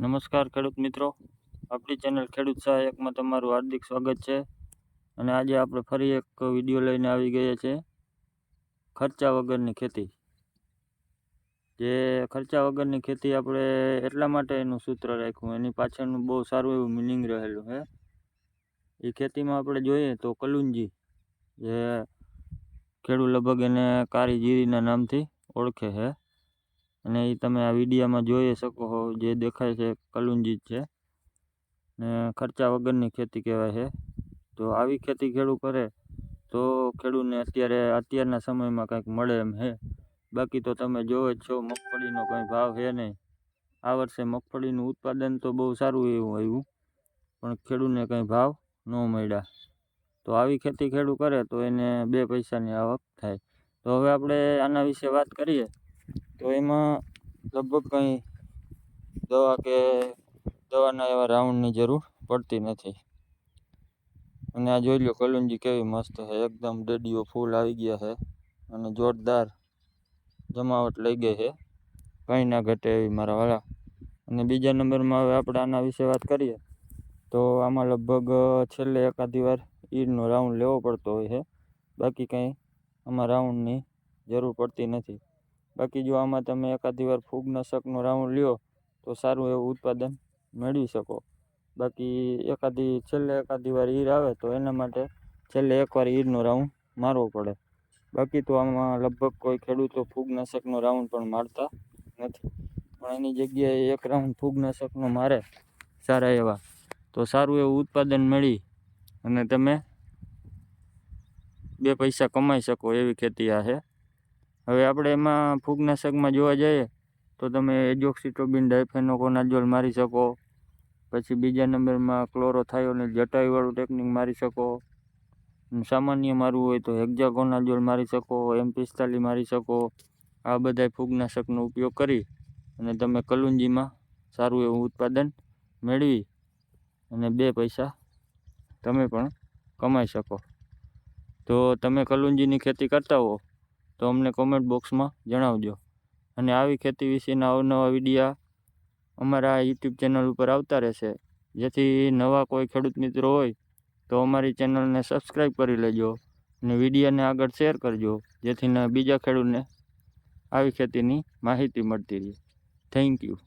નમસ્કાર ખેડૂત મિત્રો, આપણી ચેનલ ખેડૂત સહાયકમાં તમારું હાર્દિક સ્વાગત છે. અને આજે આપણે ફરી એક વિડીયો લઈને આવી ગયા છે, ખર્ચા વગરની ખેતી. જે ખર્ચા વગરની ખેતી આપણે એટલા માટે એનું સૂત્ર રાખ્યું, એની પાછળનું બહુ સારું એવું મિનિંગ રહેલું છે. એ ખેતીમાં આપણે જોઈએ તો કલુંજી, જે ખેડૂત લગભગ એને કાળી જીરીના નામથી ઓળખે છે. અને એ તમે આ વિડીયામાં જોઈ શકો છો, જે દેખાય છે કલુંજી જ છે. ને ખર્ચા વગરની ખેતી કહેવાય છે. તો આવી ખેતી ખેડૂત કરે તો ખેડૂતને અત્યારના સમયમાં કંઈક મળે એમ છે. બાકી તો તમે જોવો જ છો, મગફળીનો કંઈ ભાવ છે નહીં. આ વર્ષે મગફળીનું ઉત્પાદન તો બહુ સારું એવું આવ્યું, પણ ખેડૂતને કંઈ ભાવ ન મળ્યા. તો આવી ખેતી ખેડૂત કરે તો એને 2 પૈસાની આવક થાય. તો હવે આપણે આના વિશે વાત કરીએ તો એમાં લગભગ કંઈ દવાના એવા રાઉન્ડની જરૂર પડતી નથી. અને આ જોઈ લો કલુંજી કેવી મસ્ત છે, એકદમ ડેડીઓ ફૂલ આવી ગયા છે અને જોરદાર જમાવટ લઈ ગઈ છે, કંઈ ના ઘટે એવી મારા વાળા. અને બીજા નંબરમાં હવે આપણે આના વિશે વાત કરીએ તો આમાં લગભગ છેલ્લે એકાદી વાર ઈરનો રાઉન્ડ લેવો પડતો હોય છે. બાકી કંઈ આમાં રાઉન્ડની જરૂર પડતી નથી. બાકી જો આમાં તમે એકાદી વાર ફૂગનાશકનો રાઉન્ડ લ્યો તો સારું એવું ઉત્પાદન મેળવી શકો. બાકી છેલ્લે એકાદી વાર ઈર આવે તો એના માટે છેલ્લે એકવાર ઈરનો રાઉન્ડ મારવો પડે. બાકી તો આમાં લગભગ કોઈ ખેડૂતો ફૂગનાશકનો રાઉન્ડ પણ મારતા નથી. પણ એની જગ્યાએ એક રાઉન્ડ ફૂગનાશકનો મારે સારા એવા, તો સારું એવું ઉત્પાદન મળી અને તમે 2 પૈસા કમાઈ શકો એવી ખેતી આ છે. હવે આપણે એમાં ફૂગનાશકમાં જોવા જઈએ તો તમે એજોક્સિટ્રોબિન ડાયફેનોકોનાઝોલ મારી શકો. પછી બીજા નંબરમાં ક્લોરોથાયોનિલ જટાયુવાળું ટેકનિક મારી શકો. સામાન્ય મારવું હોય તો હેક્ઝાકોનાઝોલ મારી શકો, M45 મારી શકો. આ બધા ફૂગનાશકનો ઉપયોગ કરી અને તમે કલુંજીમાં સારું એવું ઉત્પાદન મેળવી અને 2 પૈસા તમે પણ કમાઈ શકો. તો તમે કલુંજીની ખેતી કરતા હો તો અમને કોમેન્ટ બોક્સમાં જણાવજો. અને આવી ખેતી વિશેના અવનવા વિડીયા અમારા યુટ્યુબ ચેનલ ઉપર આવતા રહેશે. જેથી નવા કોઈ ખેડૂત મિત્રો હોય તો અમારી ચેનલને સબસ્ક્રાઈબ કરી લેજો અને વિડીયાને આગળ શેર કરજો, જેથી બીજા ખેડૂતને આવી ખેતીની માહિતી મળતી રહે. Thank you.